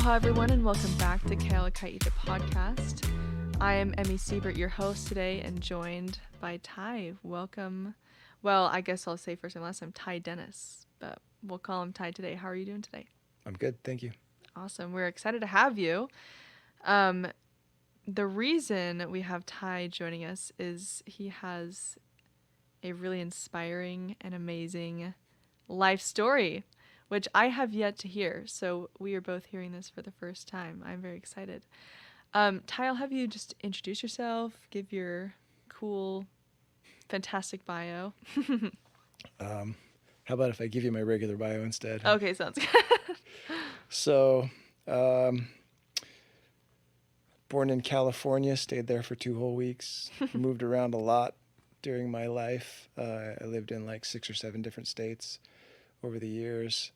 Aloha, everyone, and welcome back to Alaka'i, the podcast. I am Emmie Siebert, your host today, and joined by Ty. Welcome. Well, I guess I'll say first and last, I'm Ty Dennis, but we'll call him Ty today. How are you doing today? I'm good, thank you. Awesome. We're excited to have you. The reason we have Ty joining us is he has a really inspiring and amazing life story, which I have yet to hear. So we are both hearing this for the first time. I'm very excited. Ty, I'll have you just introduce yourself, give your cool, fantastic bio. How about if I give you my regular bio instead? Okay, sounds good. So, born in California, stayed there for 2 whole weeks, moved around a lot during my life. I lived in like 6 or 7 different states over the years.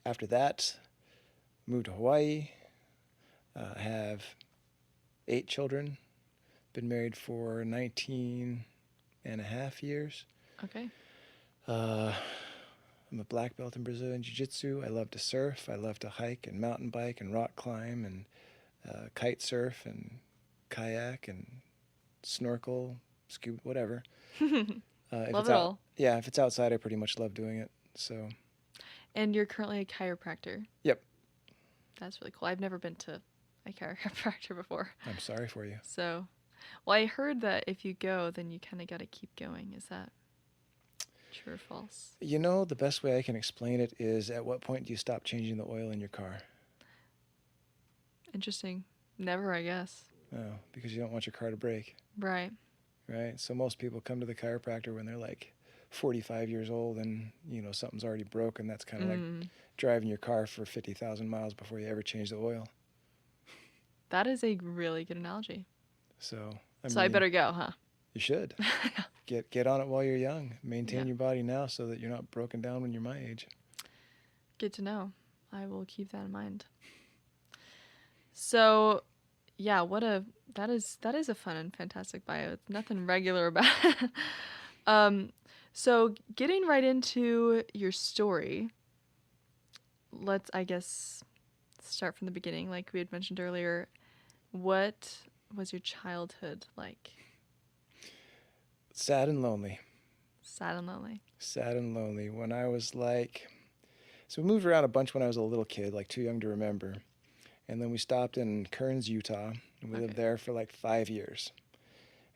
After that, moved to Hawaii. I have 8 children, been married for 19 and a half years. Okay. I'm a black belt in Brazilian Jiu-Jitsu. I love to surf. I love to hike and mountain bike and rock climb and kite surf and kayak and snorkel, scuba, whatever. Love it all. Yeah, if it's outside, I pretty much love doing it. So. And you're currently a chiropractor. Yep. That's really cool. I've never been to a chiropractor before. I'm sorry for you. So, well, I heard that if you go, then you kind of got to keep going. Is that true or false? You know, the best way I can explain it is, at what point do you stop changing the oil in your car? Interesting. Never, I guess. Oh, because you don't want your car to break. Right. Right? So most people come to the chiropractor when they're like 45 years old and, you know, something's already broken. That's kind of like driving your car for 50,000 miles before you ever change the oil. That is a really good analogy. So I better go, huh? You should. Get on it while you're young. Maintain your body now so that you're not broken down when you're my age. Good to know. I will keep that in mind. So, yeah, that is a fun and fantastic bio. It's nothing regular about it. So getting right into your story, let's, I guess, start from the beginning. Like we had mentioned earlier, what was your childhood like? Sad and lonely. Sad and lonely. Sad and lonely. When I was like, so we moved around a bunch when I was a little kid, like too young to remember. And then we stopped in Kearns, Utah, and we lived there for like 5 years.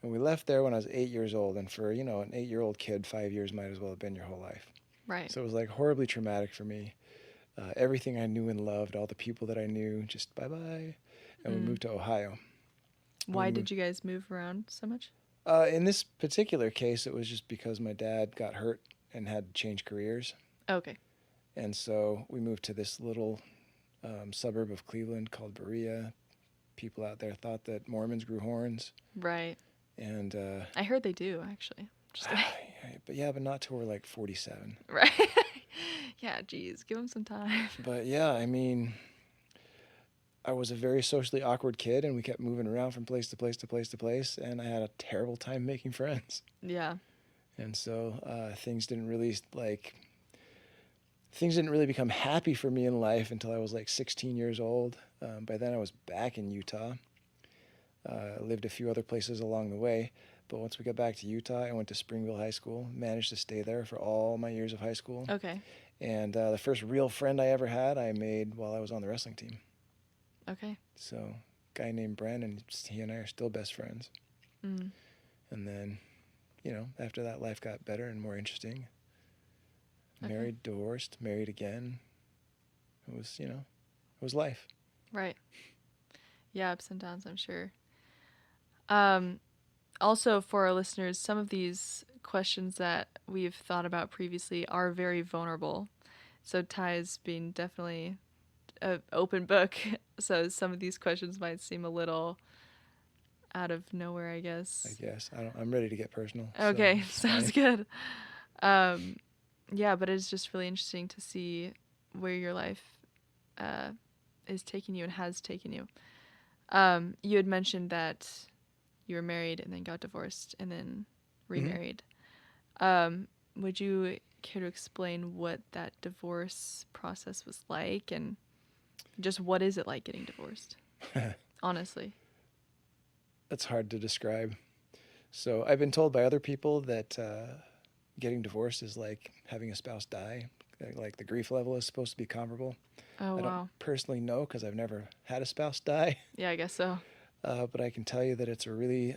And we left there when I was 8 years old. And for, you know, an 8-year-old kid, 5 years might as well have been your whole life. Right. So it was like horribly traumatic for me. Everything I knew and loved, all the people that I knew, just bye-bye. And we moved to Ohio. Why did you guys move around so much? In this particular case, it was just because my dad got hurt and had to change careers. Okay. And so we moved to this little suburb of Cleveland called Berea. People out there thought that Mormons grew horns. Right. And I heard they do, actually. Just kidding. but not till we're like 47. Right. Yeah, geez, give them some time. But yeah, I mean, I was a very socially awkward kid, and we kept moving around from place to place to place to place, and I had a terrible time making friends. Yeah. And so things didn't really become happy for me in life until I was like 16 years old. By then I was back in Utah. Lived a few other places along the way. But once we got back to Utah, I went to Springville High School, managed to stay there for all my years of high school. Okay. And the first real friend I ever had, I made while I was on the wrestling team. Okay. So, a guy named Brandon, he and I are still best friends. And then, you know, after that, life got better and more interesting. Okay. Married, divorced, married again. It was, you know, it was life. Right. Yeah, ups and downs, I'm sure. Also, for our listeners, some of these questions that we've thought about previously are very vulnerable. So Ty's being definitely an open book. So some of these questions might seem a little out of nowhere, I guess. I'm ready to get personal. Okay, so sounds good. Yeah, but it's just really interesting to see where your life is taking you and has taken you. You had mentioned that you were married and then got divorced and then remarried. Would you care to explain what that divorce process was like, and just what is it like getting divorced? Honestly. That's hard to describe. So I've been told by other people that getting divorced is like having a spouse die. Like the grief level is supposed to be comparable. Oh, I don't wow. personally know because I've never had a spouse die, Yeah, I guess so. but I can tell you that it's a really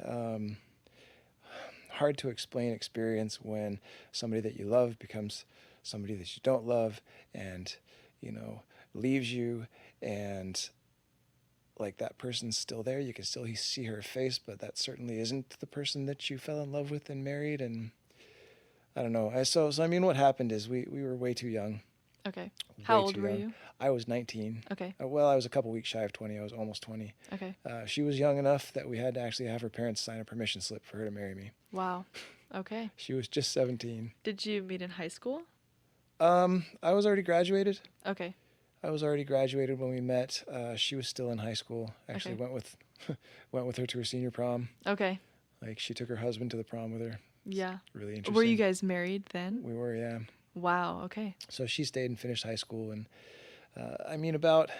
hard to explain experience when somebody that you love becomes somebody that you don't love, and you know, leaves you, and like that person's still there. You can still see her face, but that certainly isn't the person that you fell in love with and married. And I don't know. So I mean, what happened is we were way too young. Okay. How Way old too were young. you? I was 19. Okay. Well, I was a couple weeks shy of 20. I was almost 20. Okay. She was young enough that we had to actually have her parents sign a permission slip for her to marry me. Wow. Okay. She was just 17. Did you meet in high school? I was already graduated. Okay. I was already graduated when we met. She was still in high school. Actually, Okay. went with her to her senior prom. Okay. Like she took her husband to the prom with her. Yeah. Really interesting. Were you guys married then? We were, yeah. Wow. Okay. So she stayed and finished high school, and I mean, about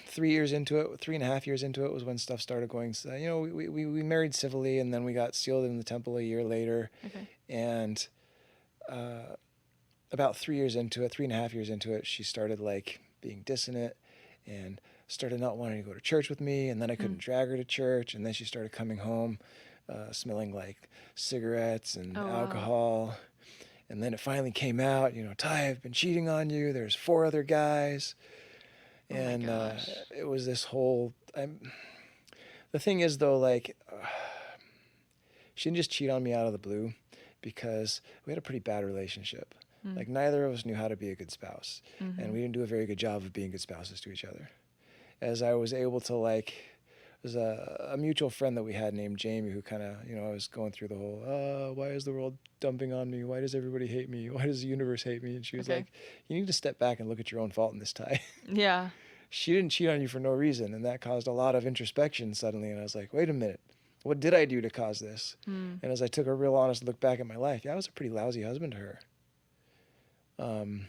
3 years into it, 3.5 years into it was when stuff started going. You know, we married civilly, and then we got sealed in the temple a year later. Okay. And about 3 years into it, 3.5 years into it, she started like being dissonant and started not wanting to go to church with me. And then I couldn't drag her to church. And then she started coming home smelling like cigarettes and Oh, wow. alcohol. And then it finally came out, you know, Ty, I've been cheating on you. There's 4 other guys. Oh my And gosh. it was this whole, the thing is though, like, she didn't just cheat on me out of the blue because we had a pretty bad relationship. Like neither of us knew how to be a good spouse, and we didn't do a very good job of being good spouses to each other. As I was able to there's a mutual friend that we had named Jamie who kind of, you know, I was going through the whole, why is the world dumping on me? Why does everybody hate me? Why does the universe hate me? And she was Okay. like, you need to step back and look at your own fault in this, Ty. Yeah. She didn't cheat on you for no reason, and that caused a lot of introspection suddenly. And I was like, wait a minute, what did I do to cause this? And as I took a real honest look back at my life, yeah, I was a pretty lousy husband to her. And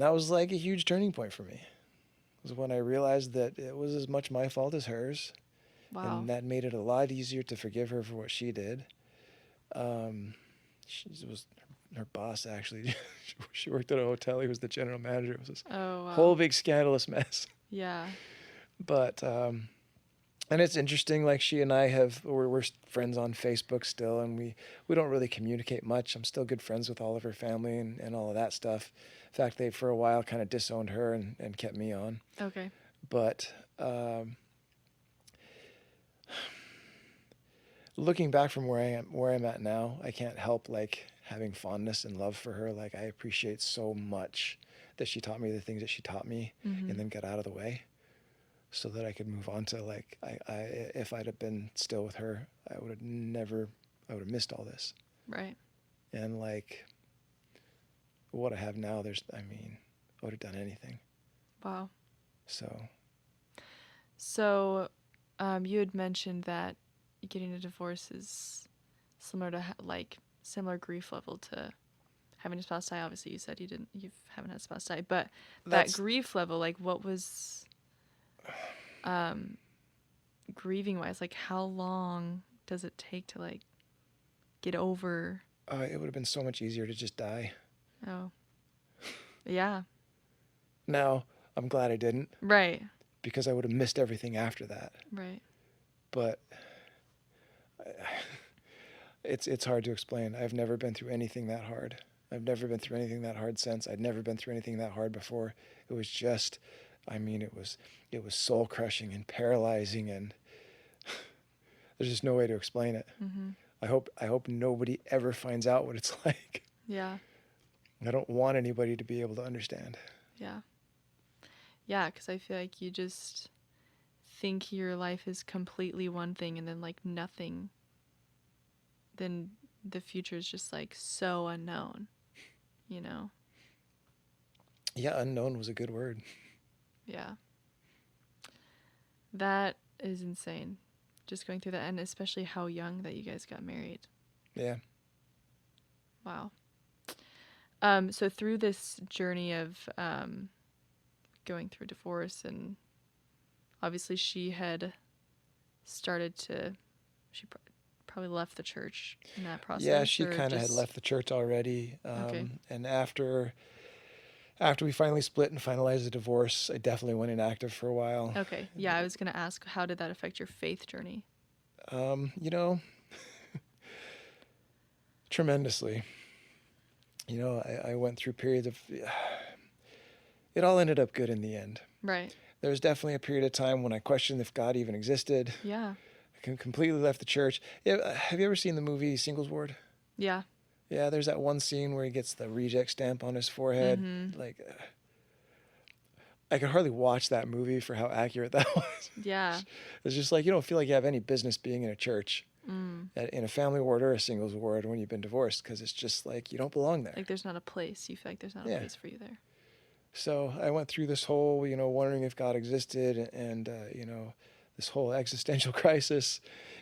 that was like a huge turning point for me. It was when I realized that it was as much my fault as hers. Wow. And that made it a lot easier to forgive her for what she did. She was her boss, actually. She worked at a hotel. He was the general manager. It was this Oh, wow. whole big scandalous mess. Yeah. But and it's interesting, like she and I we're friends on Facebook still, and we don't really communicate much. I'm still good friends with all of her family and all of that stuff. In fact, they for a while kind of disowned her and kept me on. Okay. But looking back from where I'm at now, I can't help like having fondness and love for her. Like I appreciate so much that she taught me the things that she taught me, and then got out of the way, so that I could move on to like if I'd have been still with her, I would have missed all this. Right. And like what I have now, I would have done anything. Wow. So You had mentioned that getting a divorce is similar to similar grief level to having a spouse die. Obviously, you said you haven't had a spouse die, but that grief level, like what was grieving wise, like how long does it take to like get over? it would have been so much easier to just die. Oh, yeah. Now I'm glad I didn't, Right. because I would have missed everything after that. Right. But it's hard to explain. I've never been through anything that hard. I've never been through anything that hard since. I'd never been through anything that hard before. It was just, it was soul crushing and paralyzing, and there's just no way to explain it. I hope nobody ever finds out what it's like. Yeah. I don't want anybody to be able to understand. Yeah. Yeah, because I feel like you just think your life is completely one thing, and then like nothing, then the future is just like so unknown, you know? Yeah, unknown was a good word. Yeah. That is insane. Just going through that, and especially how young that you guys got married. Yeah. Wow. So through this journey of going through divorce, and obviously she had started to, she probably left the church in that Yeah, process, she or kind of had just, left the church already. okay, And after we finally split and finalized the divorce, I definitely went inactive for a while. okay. Yeah, I was going to ask, how did that affect your faith journey? You know, tremendously. You know, I went through periods of, it all ended up good in the end. Right. There was definitely a period of time when I questioned if God even existed. Yeah. I completely left the church. Yeah, have you ever seen the movie Singles Ward? Yeah. Yeah, there's that one scene where he gets the reject stamp on his forehead. Mm-hmm. Like, I could hardly watch that movie for how accurate that was. Yeah. It's just like you don't feel like you have any business being in a church, Mm. in a family ward or a singles ward when you've been divorced, because it's just like you don't belong there. Like there's not a place. You feel like there's not a Yeah. place for you there. So I went through this whole, wondering if God existed, and this whole existential crisis,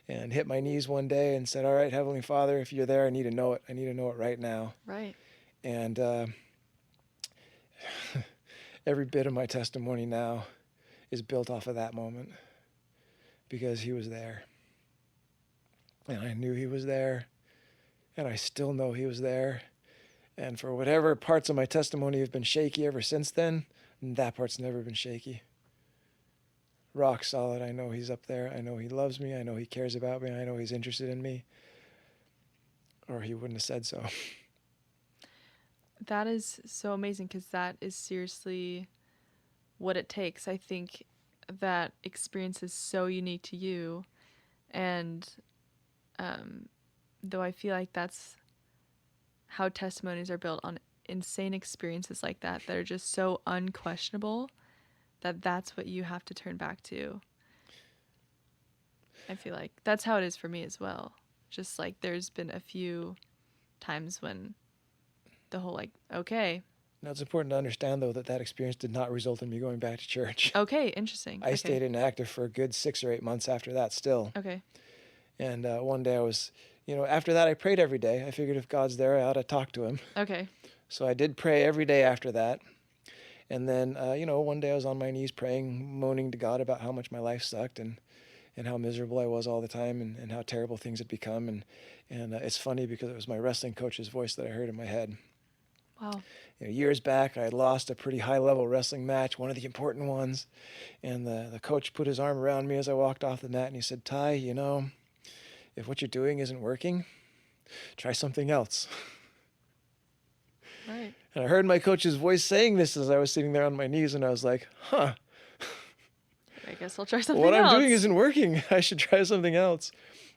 and hit my knees one day and said, "All right, Heavenly Father, if you're there, I need to know it. I need to know it right now." Right. And every bit of my testimony now is built off of that moment, because He was there, and I knew He was there, and I still know He was there. And for whatever parts of my testimony have been shaky ever since then, that part's never been shaky. Rock solid. I know He's up there. I know He loves me. I know He cares about me. I know He's interested in me, or He wouldn't have said so. That is so amazing, because that is seriously what it takes. I think that experience is so unique to you. And though I feel like that's how testimonies are built, on insane experiences like that are just so unquestionable, that's what you have to turn back to. I feel like that's how it is for me as well. Just like there's been a few times when the whole like, okay, Now, it's important to understand, though, that experience did not result in me going back to church. okay, interesting. I stayed inactive for a good 6 or 8 months after that still. Okay. And one day I was, after that I prayed every day. I figured if God's there, I ought to talk to Him. Okay. So I did pray every day after that. And then, one day I was on my knees praying, moaning to God about how much my life sucked, and how miserable I was all the time, and how terrible things had become. And it's funny because it was my wrestling coach's voice that I heard in my head. Wow. Years back, I had lost a pretty high-level wrestling match, one of the important ones. And the coach put his arm around me as I walked off the mat, and he said, "Ty, if what you're doing isn't working, try something else." Right. And I heard my coach's voice saying this as I was sitting there on my knees, and I was like, huh, I guess I'll try something what else. I'm doing isn't working. I should try something else.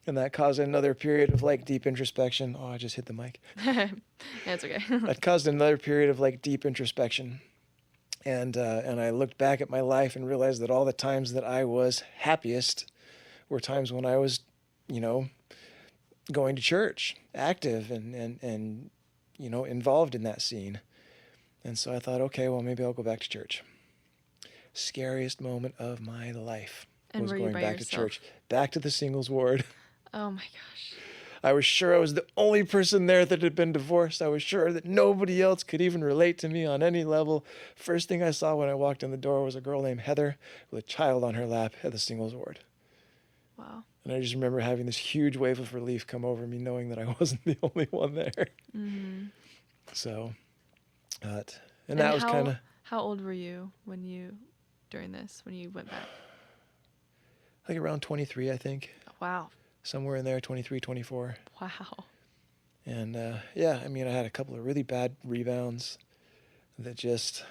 And that caused another period of like deep introspection. Oh, I just hit the mic. Yeah, it's okay. That caused another period of like deep introspection. And I looked back at my life and realized that all the times that I was happiest were times when I was, going to church, active and involved in that scene. And so I thought, okay, well, maybe I'll go back to church. Scariest moment of my life was going back to church, back to the singles ward. Oh my gosh. I was sure I was the only person there that had been divorced. I was sure that nobody else could even relate to me on any level. First thing I saw when I walked in the door was a girl named Heather with a child on her lap at the singles ward. Wow. And I just remember having this huge wave of relief come over me, knowing that I wasn't the only one there. Mm-hmm. So, and that was kind of... How old were you when you went back? Like around 23, I think. Wow. Somewhere in there, 23, 24. Wow. And yeah, I mean, I had a couple of really bad rebounds that just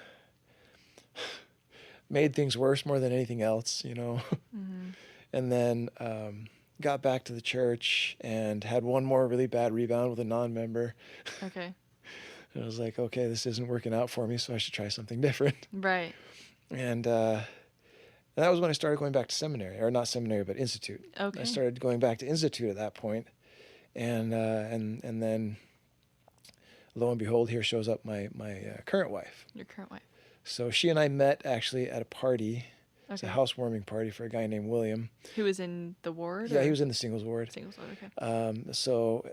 made things worse more than anything else, Mm-hmm. And then got back to the church and had one more really bad rebound with a non-member. Okay. And I was like, okay, this isn't working out for me, so I should try something different. Right. And that was when I started going back to seminary, or not seminary, but institute. Okay. I started going back to institute at that point. And then, lo and behold, here shows up my current wife. Your current wife. So she and I met actually at a party It's a Okay. housewarming party for a guy named William. Who was in the ward? Yeah, Or? he was in the singles ward. Singles ward. Okay. So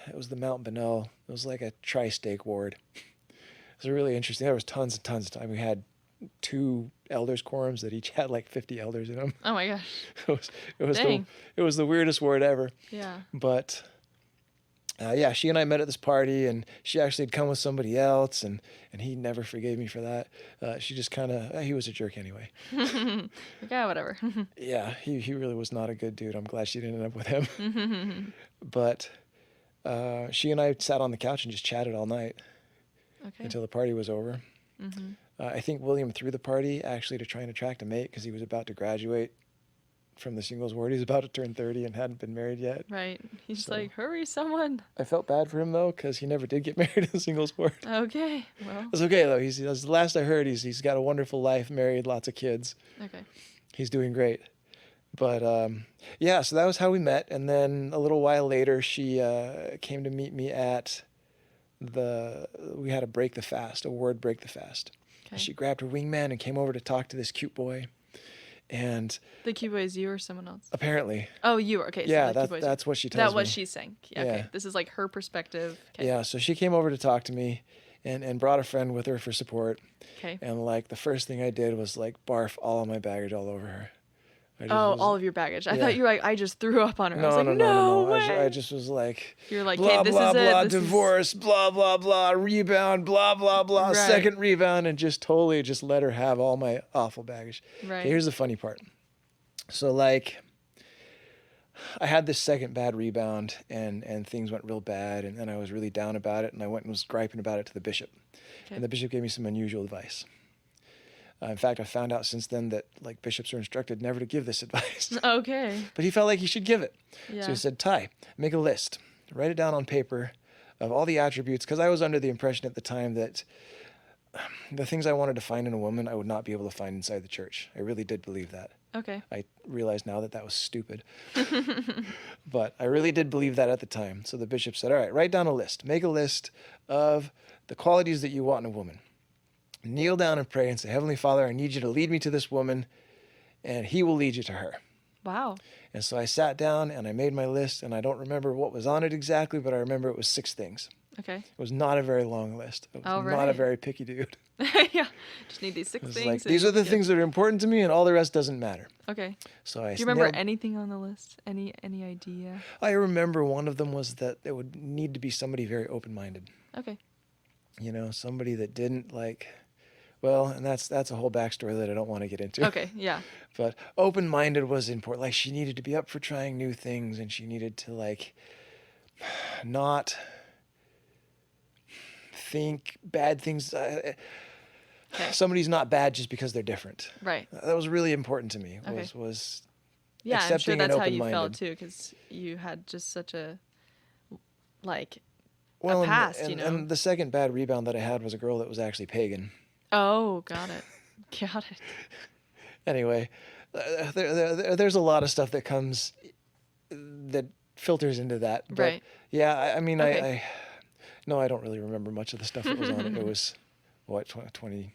it was the Mount Bonnell. It was like a tri-stake ward. It was really interesting. There was tons and tons of time. We had 2 elders quorums that each had like 50 elders in them. Oh my gosh. It was the weirdest ward ever. Yeah. But yeah, she and I met at this party, and she actually had come with somebody else, and he never forgave me for that. She just kind of, he was a jerk anyway. Yeah, whatever. Yeah, he really was not a good dude. I'm glad she didn't end up with him. But she and I sat on the couch and just chatted all night until the party was over. I think William threw the party actually to try and attract a mate because he was about to graduate from the singles ward. He's about to turn 30 and hadn't been married yet. Right. He's like, hurry, someone. I felt bad for him, though, because he never did get married in the singles ward. Okay. Well. It's okay, though. The last I heard, he's got a wonderful life, married, lots of kids. Okay. He's doing great. But, yeah, so that was how we met. And then a little while later, she came to meet me at we had a break the fast, a ward break the fast. Okay. She grabbed her wingman and came over to talk to this cute boy. And the cute boy is you or someone else? Apparently. Oh, you were. Okay. Yeah, so that's what she tells me. That's what she's saying. Yeah, okay. Yeah. This is like her perspective. Okay. Yeah, so she came over to talk to me and brought a friend with her for support. Okay. And like the first thing I did was like barf all of my baggage all over her. All of your baggage. I thought you were like, I just threw up on her. No, I was like, no way. I just was like, you're like, blah, hey, this blah, is blah, it. divorce, blah, blah, blah, rebound, blah, blah, blah, Right. second rebound, and just totally just let her have all my awful baggage. Right. Okay, here's the funny part. So like, I had this second bad rebound and things went real bad, and then I was really down about it, and I went and was griping about it to the bishop. Okay. And the bishop gave me some unusual advice. In fact, I found out since then that like bishops are instructed never to give this advice. Okay. But he felt like he should give it. Yeah. So he said, Ty, make a list. Write it down on paper of all the attributes, because I was under the impression at the time that the things I wanted to find in a woman, I would not be able to find inside the church. I really did believe that. Okay. I realize now that that was stupid. But I really did believe that at the time. So the bishop said, all right, write down a list. Make a list of the qualities that you want in a woman. Kneel down and pray and say, Heavenly Father, I need you to lead me to this woman, and he will lead you to her. Wow. And so I sat down and I made my list, and I don't remember what was on it exactly, but I remember it was 6 things. Okay. It was not a very long list. I was All not a right. very picky dude. Yeah. Just need these 6 It was things. like, these are the things that are important to me, and all the rest doesn't matter. Okay. So I Do you remember nailed- anything on the list? Any idea? I remember one of them was that it would need to be somebody very open-minded. Okay. You know, somebody that didn't like, well, and that's a whole backstory that I don't want to get into. Okay. Yeah. But open-minded was important. Like, she needed to be up for trying new things, and she needed to like not think bad things. Okay. Somebody's not bad just because they're different. Right. That was really important to me. Okay. Was Yeah, I'm sure accepting and that's how you felt open-minded. too, because you had just such a like well, a past, and, you know. and the second bad rebound that I had was a girl that was actually pagan. Oh, got it. Got it. Anyway, there's a lot of stuff that comes that filters into that. But Right. yeah, I mean, Okay. no, I don't really remember much of the stuff that was on it. It was, what, 20,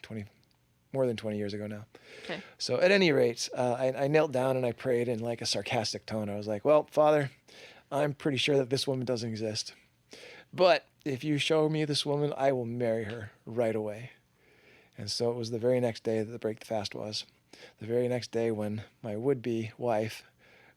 more than 20 years ago now. Okay. So at any rate, I knelt down and I prayed in like a sarcastic tone. I was like, well, Father, I'm pretty sure that this woman doesn't exist. But if you show me this woman, I will marry her right away. And so it was the very next day that the break the fast was. The very next day when my would-be wife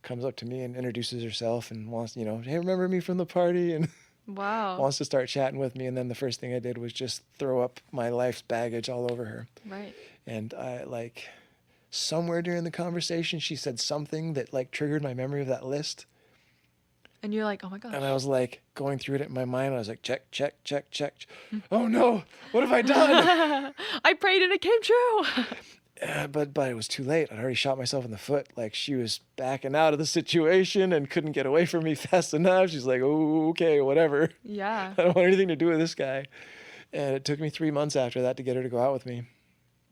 comes up to me and introduces herself and wants, you know, hey, remember me from the party? And Wow. wants to start chatting with me. And then the first thing I did was just throw up my life's baggage all over her. Right. And I like somewhere during the conversation, she said something that like triggered my memory of that list. And you're like, oh my gosh. And I was like going through it in my mind. I was like, check, check, check, check. Oh no, what have I done? I prayed and it came true. But it was too late. I'd already shot myself in the foot. Like, she was backing out of the situation and couldn't get away from me fast enough. She's like, oh, okay, whatever. Yeah. I don't want anything to do with this guy. And it took me 3 months after that to get her to go out with me.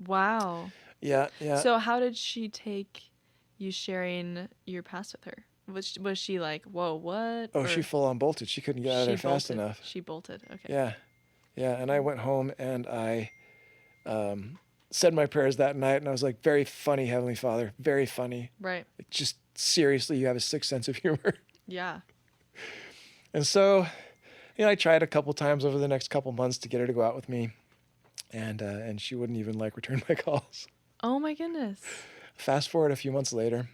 Wow. Yeah, yeah. So how did she take you sharing your past with her? Was she like, whoa, what? Oh, Or she full on bolted. She couldn't get out of there fast bolted? enough. She bolted. Okay. Yeah, yeah. And I went home and I said my prayers that night, and I was like, very funny, Heavenly Father, very funny. Right. Like, just seriously, you have a sick sense of humor. Yeah. And so, I tried a couple times over the next couple months to get her to go out with me, and she wouldn't even like return my calls. Oh my goodness. Fast forward a few months later,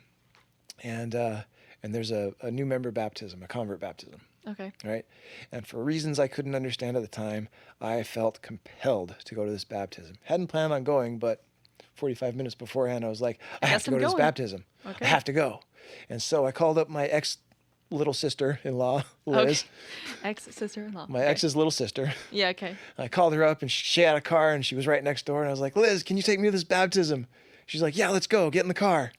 and there's a new member baptism, a convert baptism. Okay. Right? And for reasons I couldn't understand at the time, I felt compelled to go to this baptism. Hadn't planned on going, but 45 minutes beforehand, I was like, I have to go to this baptism. Okay. I have to go. And so I called up my ex-little sister-in-law, Liz. Okay. Ex-sister-in-law. My ex's little sister. Yeah, okay. I called her up, and she had a car, and she was right next door. And I was like, Liz, can you take me to this baptism? She's like, yeah, let's go. Get in the car.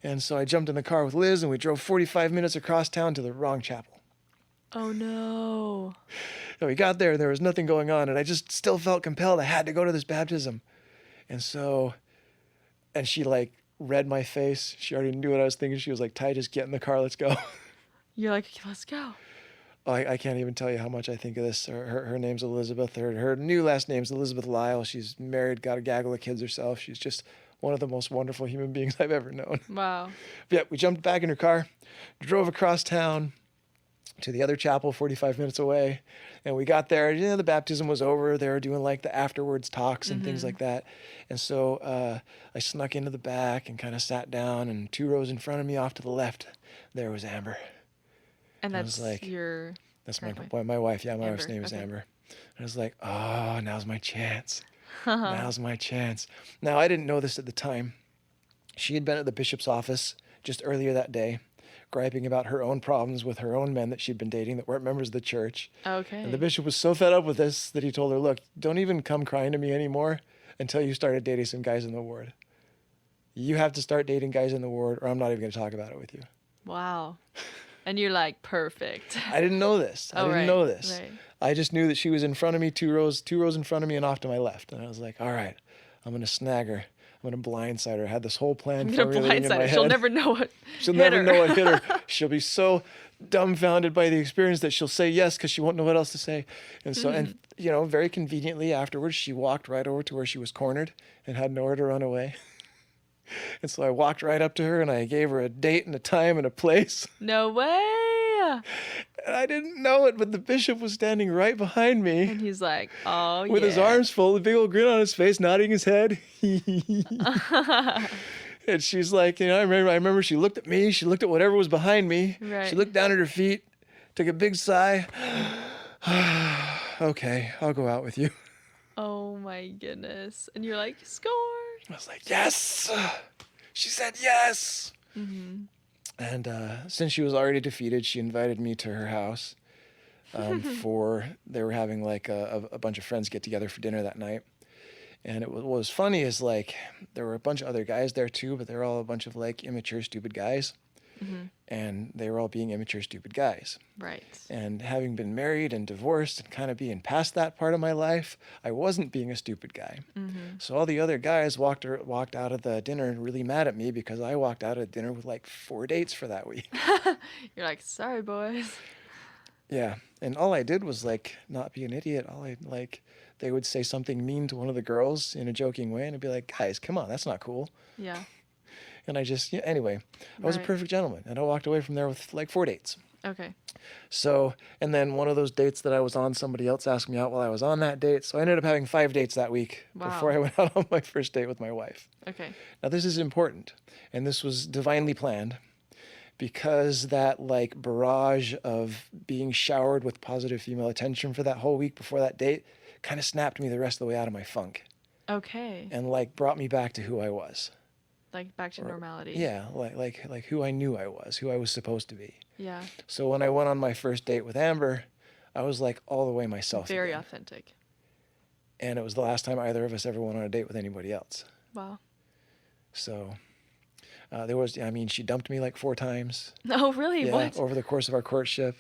And so I jumped in the car with Liz, and we drove 45 minutes across town to the wrong chapel. Oh, no. So we got there, and there was nothing going on, and I just still felt compelled. I had to go to this baptism. And she like read my face. She already knew what I was thinking. She was like, Ty, just get in the car. Let's go. You're like, let's go. I can't even tell you how much I think of this. Her name's Elizabeth. Her new last name's Elizabeth Lyle. She's married, got a gaggle of kids herself. She's just one of the most wonderful human beings I've ever known. Wow. But yeah, we jumped back in her car, drove across town to the other chapel 45 minutes away. And we got there, the baptism was over. They were doing like the afterwards talks and things like that. And so I snuck into the back and kind of sat down, and 2 rows in front of me off to the left, there was Amber. And that's like, your... That's my wife. Yeah, my Amber. wife's name is Okay. Amber. And I was like, oh, now's my chance. Now's my chance. Now, I didn't know this at the time. She had been at the bishop's office just earlier that day, griping about her own problems with her own men that she'd been dating that weren't members of the church. Okay. And the bishop was so fed up with this that he told her, look, don't even come crying to me anymore until you started dating some guys in the ward. You have to start dating guys in the ward, or I'm not even going to talk about it with you. Wow. And you're like, perfect. I didn't know this. I didn't know this. Right. I just knew that she was in front of me, 2 rows in front of me and off to my left. And I was like, all right, I'm going to snag her. I'm going to blindside her. I had this whole plan I'm going to formulating in my blindside her. head. She'll never know what She'll hit never her. know what hit her. She'll be so dumbfounded by the experience that she'll say yes because she won't know what else to say. And so, and very conveniently afterwards, she walked right over to where she was cornered and had nowhere to run away. And so I walked right up to her and I gave her a date and a time and a place. No way. And I didn't know it, but the bishop was standing right behind me. And he's like, oh, with his arms full, a big old grin on his face, nodding his head. And she's like, I remember she looked at me, she looked at whatever was behind me. Right. She looked down at her feet, took a big sigh. Okay, I'll go out with you. Oh my goodness. And you're like, score. I was like, yes. She said yes. Mm-hmm. And since she was already defeated, she invited me to her house they were having like a bunch of friends get together for dinner that night. And what was funny is like there were a bunch of other guys there too, but they're all a bunch of like immature, stupid guys. Mm-hmm. And they were all being immature, stupid guys. Right. And having been married and divorced and kind of being past that part of my life, I wasn't being a stupid guy. Mm-hmm. So all the other guys walked out of the dinner really mad at me because I walked out of dinner with like 4 dates for that week. You're like, sorry, boys. Yeah. And all I did was like not be an idiot. They would say something mean to one of the girls in a joking way, and I'd be like, guys, come on, that's not cool. Yeah. And I just, anyway, I was a perfect gentleman, and I walked away from there with like 4 dates. Okay. So, and then one of those dates that I was on, somebody else asked me out while I was on that date. So I ended up having 5 dates that week before I went out on my first date with my wife. Okay. Now, this is important, and this was divinely planned because that like barrage of being showered with positive female attention for that whole week before that date kind of snapped me the rest of the way out of my funk. Okay. And like brought me back to who I was. Like back to normality. Yeah, like who I knew I was, who I was supposed to be. Yeah. So when I went on my first date with Amber, I was like all the way myself. Very again. authentic. And it was the last time either of us ever went on a date with anybody else. Wow. So she dumped me like 4 times. Oh, really? Yeah, What? over the course of our courtship.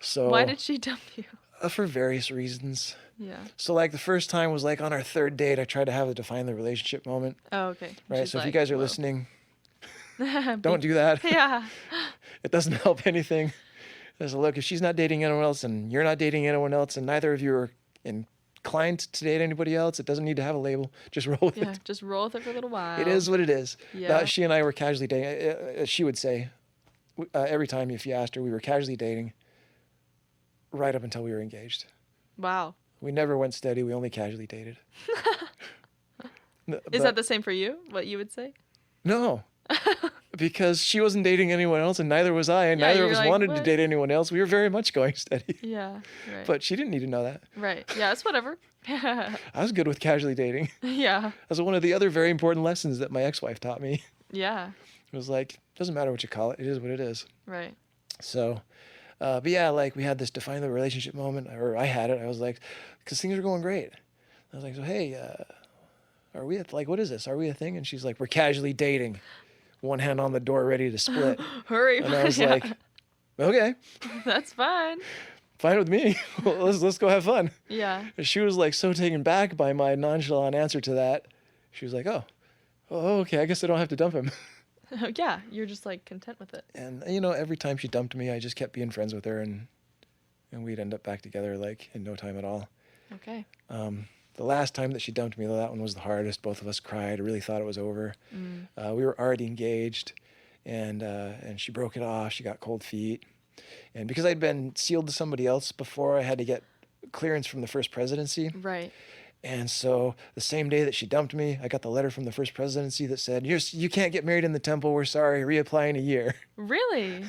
So Why did she dump you? For various reasons. Yeah. So like the first time was like on our 3rd date, I tried to have a define the relationship moment. Oh, okay. Right. She's So if you like, guys are "Whoa." listening, don't do that. Yeah. It doesn't help anything. There's a look, if she's not dating anyone else and you're not dating anyone else and neither of you are in declined to date anybody else. It doesn't need to have a label. Just roll with Yeah, it. just roll with it for a little while. It is what it is. Yeah. She and I were casually dating. She would say every time if you asked her, we were casually dating right up until we were engaged. Wow. We never went steady. We only casually dated. Is that the same for you? What you would say? No. Because she wasn't dating anyone else and neither was I, and Yeah, neither of you're us like, wanted to "What?" date anyone else. We were very much going steady. Yeah, right. But she didn't need to know that. Right. Yeah, it's whatever. I was good with casually dating. Yeah. That's one of the other very important lessons that my ex-wife taught me. Yeah. It was like, doesn't matter what you call it. It is what it is. Right. So, but yeah, like we had this define the relationship moment, or I had it. I was like, because things are going great. I was like, so hey, are we like, what is this? Are we a thing? And she's like, we're casually dating. One hand on the door, ready to split. Hurry. And I was Yeah. like, okay, That's fine. fine with me. let's go have fun. Yeah. And she was like so taken back by my nonchalant answer to that. She was like, oh, okay, I guess I don't have to dump him. Yeah, you're just like content with it. And you know, every time she dumped me, I just kept being friends with her, and we'd end up back together like in no time at all. Okay. The last time that she dumped me, though, that one was the hardest. Both of us cried. Really thought it was over. Mm. We were already engaged, and she broke it off. She got cold feet, and because I'd been sealed to somebody else before, I had to get clearance from the first presidency. Right. And so the same day that she dumped me, I got the letter from the first presidency that said, you can't get married in the temple. We're sorry. Reapply in a year. Really?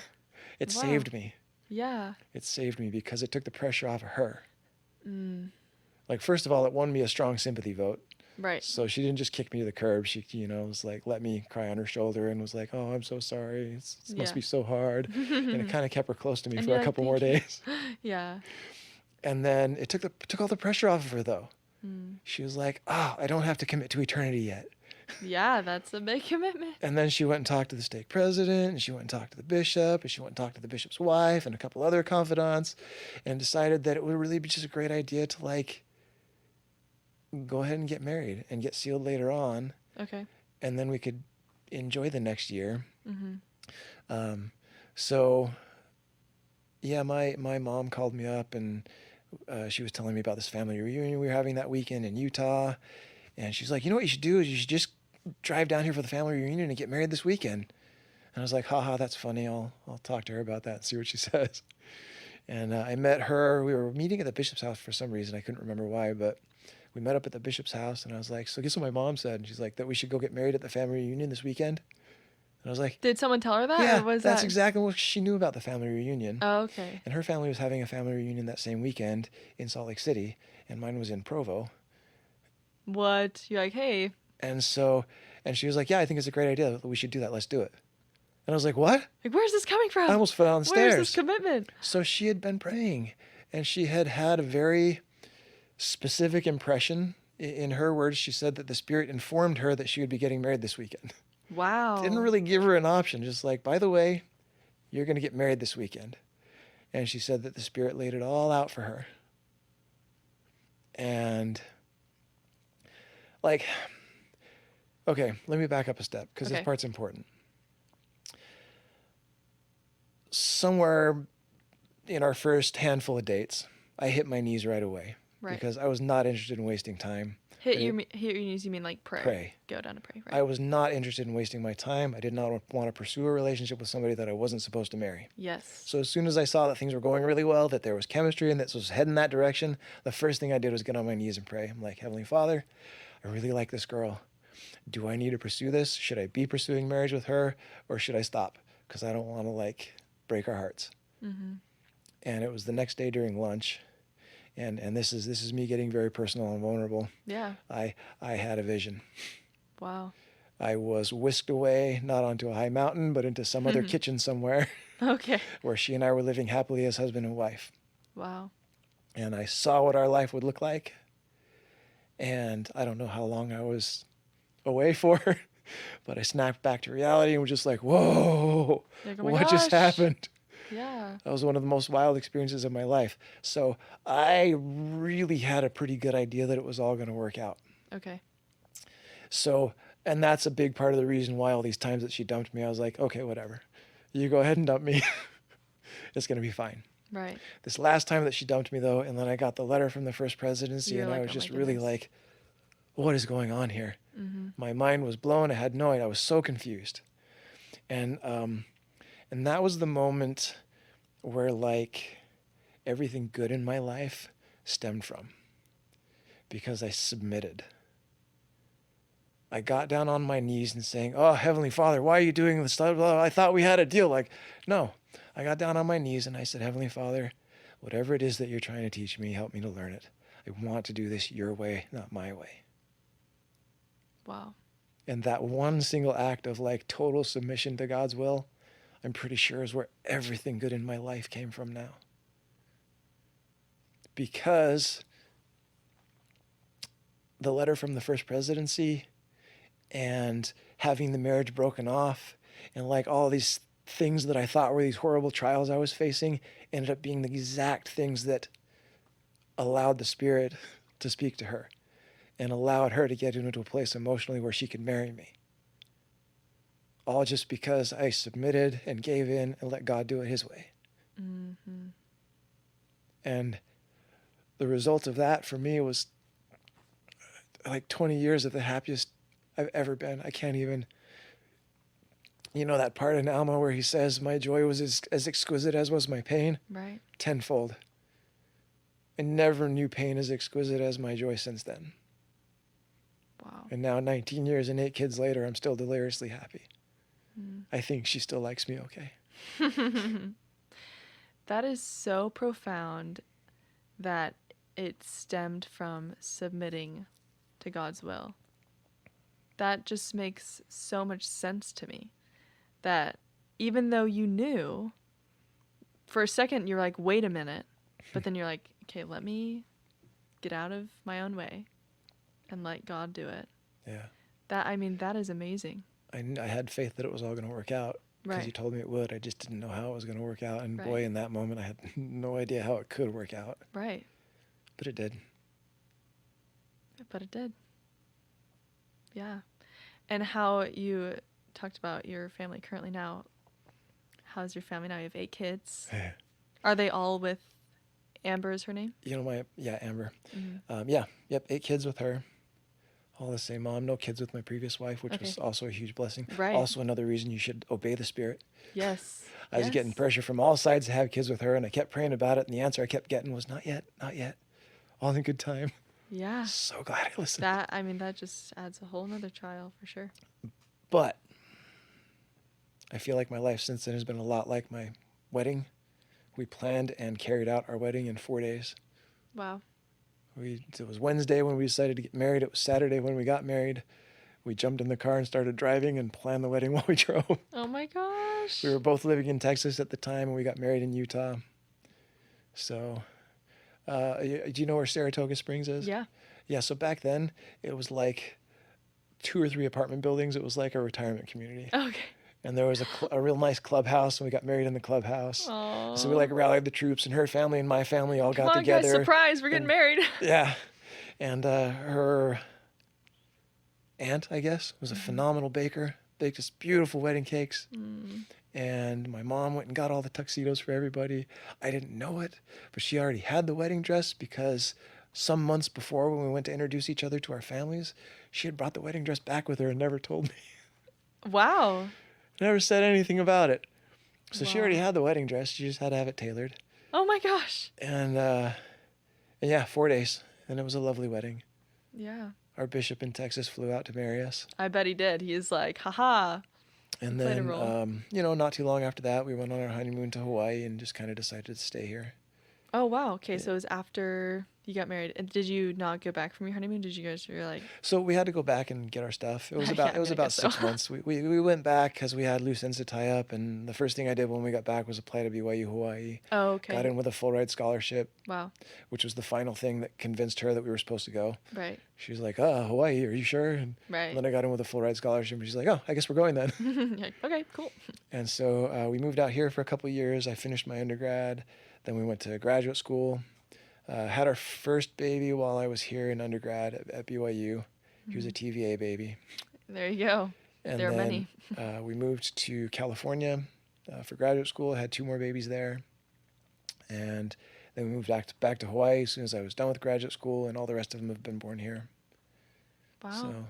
It Wow. saved me. Yeah. It saved me because it took the pressure off of her. Mm. Like, first of all, it won me a strong sympathy vote. Right. So she didn't just kick me to the curb. She, was like, let me cry on her shoulder and was like, oh, I'm so sorry. It must Yeah. be so hard. And it kind of kept her close to me And for you're a like, couple more "Thank you." days. Yeah. And then it took all the pressure off of her, though. Mm. She was like, I don't have to commit to eternity yet. Yeah, that's a big commitment. And then she went and talked to the stake president, and she went and talked to the bishop, and she went and talked to the bishop's wife and a couple other confidants, and decided that it would really be just a great idea to, like, go ahead and get married and get sealed later on. Okay. And then we could enjoy the next year. Mm-hmm. So, yeah, my mom called me up, and she was telling me about this family reunion we were having that weekend in Utah. And she's like, you know what you should do is you should just drive down here for the family reunion and get married this weekend. And I was like, haha, that's funny. I'll talk to her about that and see what she says. And I met her. We were meeting at the bishop's house for some reason. I couldn't remember why, but we met up at the bishop's house. And I was like, so guess what my mom said? And she's like, that we should go get married at the family reunion this weekend. And I was like, Did someone tell her that? yeah, Or was that's that... exactly what she knew about the family reunion. Oh, okay. And her family was having a family reunion that same weekend in Salt Lake City, and mine was in Provo. What? You're like, hey. And she was like, yeah, I think it's a great idea. We should do that. Let's do it. And I was like, what? Like, where's this coming from? I almost fell down the Where's stairs. this commitment? So she had been praying, and she had had a very specific impression. In her words, she said that the Spirit informed her that she would be getting married this weekend. Wow. Didn't really give her an option, just like, by the way, you're going to get married this weekend. And she said that the Spirit laid it all out for her. And, like, okay, let me back up a step, because this Okay. part's important. Somewhere in our first handful of dates, I hit my knees right away. Right. Because I was not interested in wasting time. Hit your knees, you mean like pray? Pray. Go down to pray, right? I was not interested in wasting my time. I did not want to pursue a relationship with somebody that I wasn't supposed to marry. Yes. So as soon as I saw that things were going really well, that there was chemistry and that this was heading that direction, the first thing I did was get on my knees and pray. I'm like, Heavenly Father, I really like this girl. Do I need to pursue this? Should I be pursuing marriage with her, or should I stop? Because I don't want to, like, break our hearts. Mm-hmm. And it was the next day during lunch. And this is me getting very personal and vulnerable. Yeah. I had a vision. Wow. I was whisked away, not onto a high mountain, but into some other kitchen somewhere Okay. where she and I were living happily as husband and wife. Wow. And I saw what our life would look like. And I don't know how long I was away for, but I snapped back to reality and was just like, whoa, Like, oh my what just gosh. happened? Yeah. That was one of the most wild experiences of my life. So I really had a pretty good idea that it was all going to work out. Okay. So, and that's a big part of the reason why all these times that she dumped me, I was like, okay, whatever. You go ahead and dump me. It's going to be fine. Right. This last time that she dumped me, though, and then I got the letter from the first presidency, You're and I like, was oh my just really goodness. like, what is going on here? Mm-hmm. My mind was blown. I had no idea. I was so confused. And that was the moment where like everything good in my life stemmed from, because I submitted. I got down on my knees and saying, "Oh, Heavenly Father, why are you doing this? I thought we had a deal." Like, no. I got down on my knees and I said, "Heavenly Father, whatever it is that you're trying to teach me, help me to learn it. I want to do this your way, not my way." Wow. And that one single act of like total submission to God's will, I'm pretty sure is where everything good in my life came from now. Because the letter from the first presidency and having the marriage broken off and like all these things that I thought were these horrible trials I was facing ended up being the exact things that allowed the Spirit to speak to her and allowed her to get into a place emotionally where she could marry me. All just because I submitted and gave in and let God do it his way. Mm-hmm. And the result of that for me was like 20 years of the happiest I've ever been. I can't even, that part in Alma where he says, "My joy was as exquisite as was my pain." Right. Tenfold. I never knew pain as exquisite as my joy since then. Wow. And now 19 years and 8 kids later, I'm still deliriously happy. Mm. I think she still likes me okay. That is so profound that it stemmed from submitting to God's will. That just makes so much sense to me. That even though you knew, for a second you're like, wait a minute. But then you're like, okay, let me get out of my own way and let God do it. Yeah. That is amazing. I had faith that it was all going to work out because he Right. told me it would. I just didn't know how it was going to work out. And boy, Right. in that moment, I had no idea how it could work out. Right. But it did. But it did. Yeah. And how you talked about your family currently now. How's your family now? You have 8 kids. Are they all with Amber is her name? Amber. Mm-hmm. Yep, 8 kids with her. All the same mom. No kids with my previous wife, which was also a huge blessing. Right. Also another reason you should obey the Spirit. Yes. I was getting pressure from all sides to have kids with her, and I kept praying about it, and the answer I kept getting was, not yet, not yet. All in good time. Yeah. So glad I listened. That just adds a whole nother trial for sure. But I feel like my life since then has been a lot like my wedding. We planned and carried out our wedding in 4 days. Wow. It was Wednesday when we decided to get married. It was Saturday when we got married. We jumped in the car and started driving and planned the wedding while we drove. Oh my gosh. We were both living in Texas at the time, and we got married in Utah. So, do you know where Saratoga Springs is? Yeah. Yeah, so back then, it was like 2 or 3 apartment buildings. It was like a retirement community. Okay. And there was a real nice clubhouse, and we got married in the clubhouse. Aww. So we like rallied the troops, and her family and my family all got together. Guys, surprise, we're getting married. Yeah. And her aunt, I guess, was a phenomenal baker. Baked us beautiful wedding cakes. Mm. And my mom went and got all the tuxedos for everybody. I didn't know it, but she already had the wedding dress because some months before, when we went to introduce each other to our families, she had brought the wedding dress back with her and never told me. Wow. Never said anything about it. So she Wow. already had the wedding dress. She just had to have it tailored. Oh my gosh. And yeah, 4 days. And it was a lovely wedding. Yeah. Our bishop in Texas flew out to marry us. I bet he did. He's like, haha. And Played a then, role. not too long after that, we went on our honeymoon to Hawaii and just kind of decided to stay here. Oh, wow. Okay, so it was after you got married. And did you not go back from your honeymoon? Did you guys, you're like... So we had to go back and get our stuff. It was Yeah, about so. 6 months. We went back because we had loose ends to tie up. And the first thing I did when we got back was apply to BYU-Hawaii. Oh, okay. Got in with a full ride scholarship. Wow. Which was the final thing that convinced her that we were supposed to go. Right. She was like, Hawaii, are you sure? And Right. then I got in with a full ride scholarship. And she's like, I guess we're going then. You're like, okay, cool. And so we moved out here for a couple of years. I finished my undergrad. Then we went to graduate school. Had our first baby while I was here in undergrad at BYU. He was a TVA baby. There you go. And there are then, many. We moved to California for graduate school. I had 2 more babies there. And then we moved back to Hawaii as soon as I was done with graduate school, and all the rest of them have been born here. Wow. So,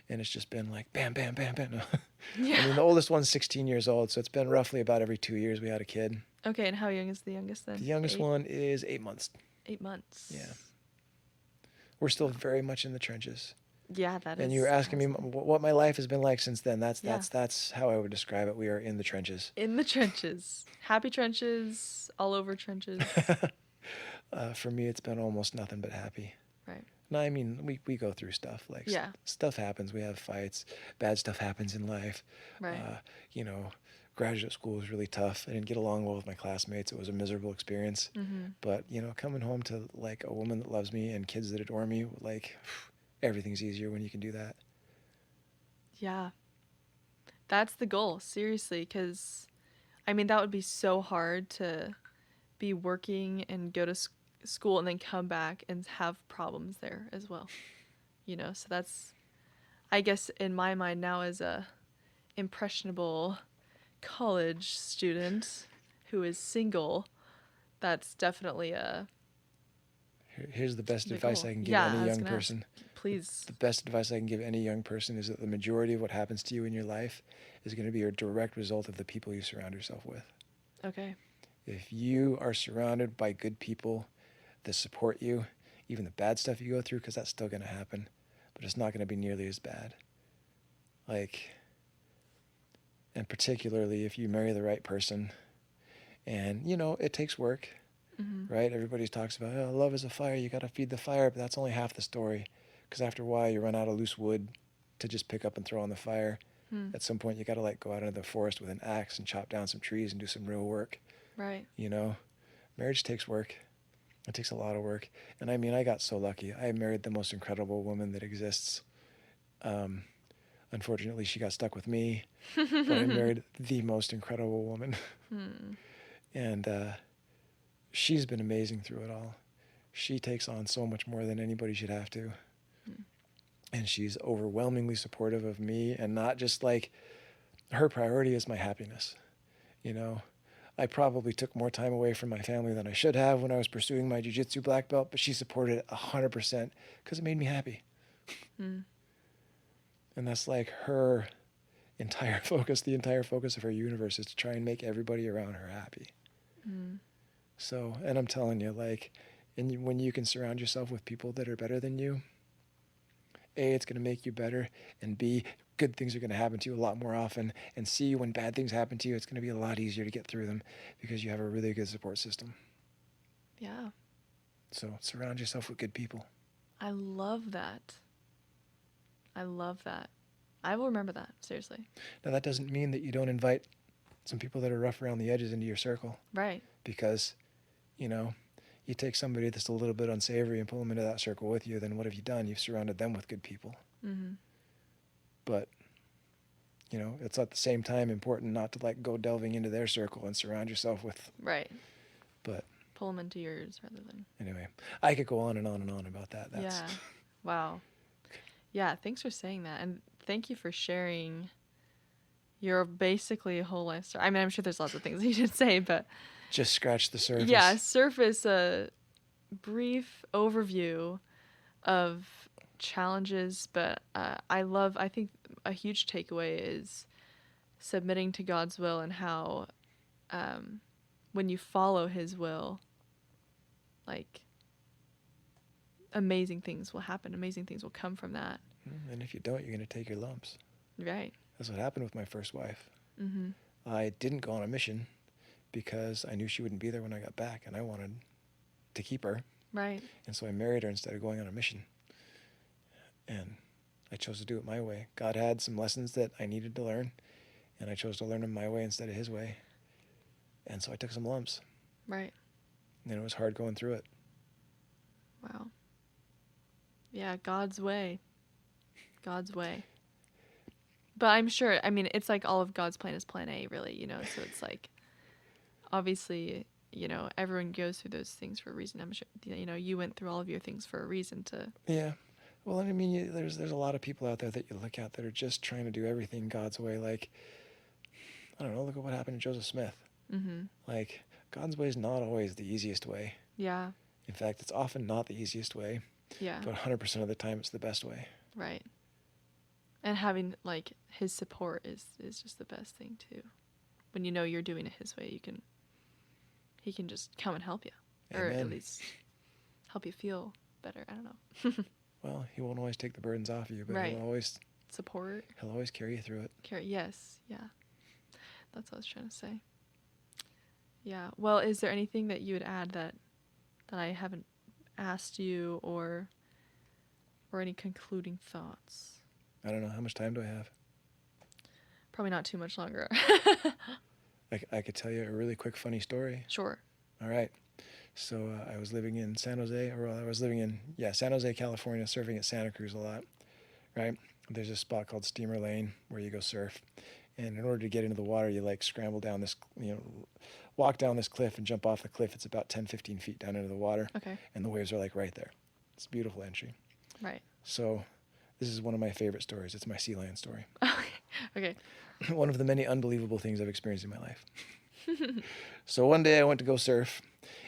and it's just been like bam, bam, bam, bam. Yeah. I mean, the oldest one's 16 years old, so it's been roughly about every 2 years we had a kid. Okay, and how young is the youngest then? The youngest one is 8 months. 8 months. Yeah. We're still very much in the trenches. Yeah, that is. And you were asking me awesome. what my life has been like since then. That's Yeah. that's how I would describe it. We are in the trenches. In the trenches. Happy trenches, all over trenches. For me, it's been almost nothing but happy. Right. No, I mean, we go through stuff. Like, Yeah. stuff happens. We have fights. Bad stuff happens in life. Right. You know, graduate school was really tough. I didn't get along well with my classmates. It was a miserable experience. Mm-hmm. But, you know, coming home to, like, a woman that loves me and kids that adore me, like, everything's easier when you can do that. Yeah. That's the goal, seriously, because, I mean, that would be so hard to be working and go to school and then come back and have problems there as well. You know, so that's, I guess, in my mind now as a impressionable college student who is single, that's definitely a Here's the best big advice goal. I can give Yeah, I any was young gonna person. please. The best advice I can give any young person is that the majority of what happens to you in your life is going to be a direct result of the people you surround yourself with. Okay. If you are surrounded by good people that support you, even the bad stuff you go through, because that's still going to happen, but it's not going to be nearly as bad. Like, and particularly if you marry the right person, and, you know, it takes work, right? Everybody talks about, oh, love is a fire, you got to feed the fire, but that's only half the story, because after a while you run out of loose wood to just pick up and throw on the fire. At some point you got to, like, go out into the forest with an axe and chop down some trees and do some real work. Right. You know, marriage takes work. It takes a lot of work. And I mean, I got so lucky. I married the most incredible woman that exists. Unfortunately, she got stuck with me, but I married the most incredible woman. And she's been amazing through it all. She takes on so much more than anybody should have to. And she's overwhelmingly supportive of me, and not just like, her priority is my happiness. You know, I probably took more time away from my family than I should have when I was pursuing my jiu-jitsu black belt, but she supported it 100% because it made me happy. And that's like her entire focus. The entire focus of her universe is to try and make everybody around her happy. So, and I'm telling you, like, when you can surround yourself with people that are better than you, A, it's going to make you better, and B, good things are going to happen to you a lot more often, and C, when bad things happen to you, it's going to be a lot easier to get through them because you have a really good support system. Yeah. So surround yourself with good people. I love that. I love that. I will remember that, seriously. Now, that doesn't mean that you don't invite some people that are rough around the edges into your circle. Right. Because, you know, you take somebody that's a little bit unsavory and pull them into that circle with you, then what have you done? You've surrounded them with good people. But, you know, it's at the same time important not to, like, go delving into their circle and surround yourself with. Right. But pull them into yours rather than. Anyway, I could go on and on and on about that. Yeah. Wow. Yeah. Thanks for saying that, and thank you for sharing your basically whole life story. I mean, I'm sure there's lots of things you should say, but just scratch the surface. Yeah, surface a brief overview of challenges, but I think a huge takeaway is submitting to God's will, and how when you follow his will, like, amazing things will happen. Amazing things will come from that. And if you don't, you're going to take your lumps. Right. That's what happened with my first wife. I didn't go on a mission because I knew she wouldn't be there when I got back, and I wanted to keep her. Right. And so I married her instead of going on a mission. And I chose to do it my way. God had some lessons that I needed to learn, and I chose to learn them my way instead of his way. And so I took some lumps. Right. And it was hard going through it. Wow. Yeah, God's way. God's way. But I'm sure, I mean, it's like all of God's plan is plan A, really, you know? So it's like, obviously, you know, everyone goes through those things for a reason. I'm sure, you know, you went through all of your things for a reason to. Yeah. Well, I mean, there's a lot of people out there that you look at that are just trying to do everything God's way. Like, I don't know, look at what happened to Joseph Smith. Like, God's way is not always the easiest way. Yeah. In fact, it's often not the easiest way, Yeah. but 100% of the time it's the best way. Right. And having like his support is just the best thing too. When you know you're doing it his way, he can just come and help you. Amen. Or at least help you feel better. I don't know. Well, he won't always take the burdens off of you, but Right. he'll always carry you through it. Yes. Yeah. That's what I was trying to say. Yeah. Well, is there anything that you would add that I haven't asked you, or any concluding thoughts? I don't know. How much time do I have? Probably not too much longer. I could tell you a really quick, funny story. Sure. All right. So I was living in San Jose, San Jose, California, surfing at Santa Cruz a lot, right? There's a spot called Steamer Lane where you go surf. And in order to get into the water, you like scramble down this, walk down this cliff and jump off the cliff. It's about 10, 15 feet down into the water. Okay. And the waves are like right there. It's a beautiful entry. Right. So this is one of my favorite stories. It's my sea lion story. Okay. One of the many unbelievable things I've experienced in my life. So one day I went to go surf,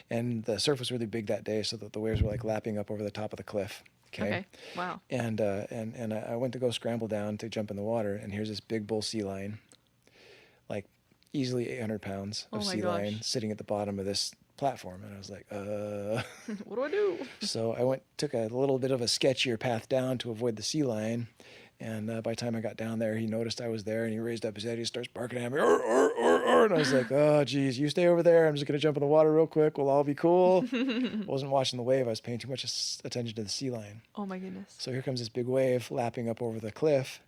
and the surf was really big that day, so that the waves were like lapping up over the top of the cliff. Okay. Wow. And I went to go scramble down to jump in the water, and here's this big bull sea lion, like easily 800 pounds of sea lion sitting at the bottom of this platform. And I was like, what do I do? So I took a little bit of a sketchier path down to avoid the sea lion. And by the time I got down there, he noticed I was there, and he raised up his head. He starts barking at me. Arr, arr, arr, arr. And I was like, oh, geez, you stay over there. I'm just going to jump in the water real quick. We'll all be cool. I wasn't watching the wave. I was paying too much attention to the sea lion. Oh, my goodness. So here comes this big wave lapping up over the cliff.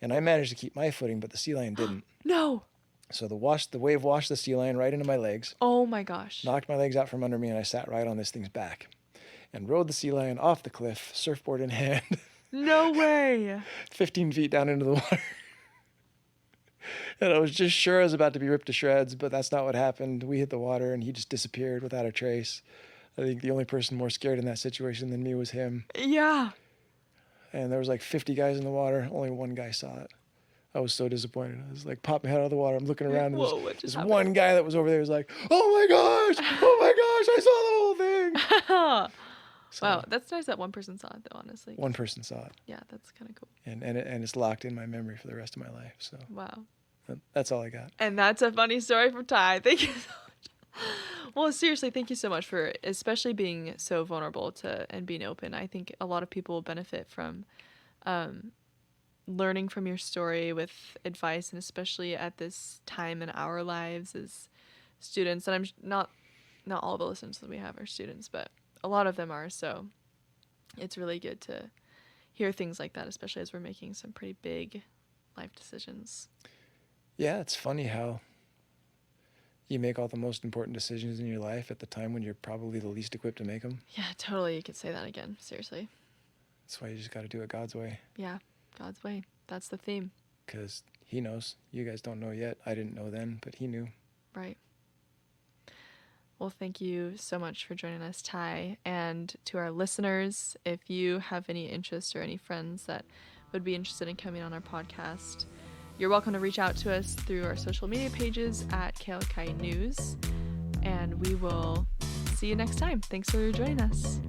And I managed to keep my footing, but the sea lion didn't. No. So the wave washed the sea lion right into my legs. Oh, my gosh. Knocked my legs out from under me, and I sat right on this thing's back. And rode the sea lion off the cliff, surfboard in hand. No way. 15 feet down into the water. And I was just sure I was about to be ripped to shreds, but that's not what happened. We hit the water, and he just disappeared without a trace. I think the only person more scared in that situation than me was him. Yeah. And there was like 50 guys in the water. Only one guy saw it. I was so disappointed. I was like, pop my head out of the water. I'm looking around, and this one guy that was over there was like, oh my gosh, I saw the whole thing. So, wow, that's nice that one person saw it, though, honestly. One person saw it. Yeah, that's kind of cool. And it's locked in my memory for the rest of my life. So wow. That's all I got. And that's a funny story from Ty. Thank you so much. Well, seriously, thank you so much for especially being so vulnerable and being open. I think a lot of people will benefit from learning from your story with advice, and especially at this time in our lives as students. And I'm not all the listeners that we have are students, but a lot of them are, so it's really good to hear things like that, especially as we're making some pretty big life decisions. Yeah, it's funny how you make all the most important decisions in your life at the time when you're probably the least equipped to make them. Yeah, totally. You could say that again. Seriously. That's why you just got to do it God's way. Yeah, God's way. That's the theme. Because he knows. You guys don't know yet. I didn't know then, but he knew. Right. Well, thank you so much for joining us, Ty. And to our listeners, if you have any interest or any friends that would be interested in coming on our podcast, you're welcome to reach out to us through our social media pages at Alaka'i News. And we will see you next time. Thanks for joining us.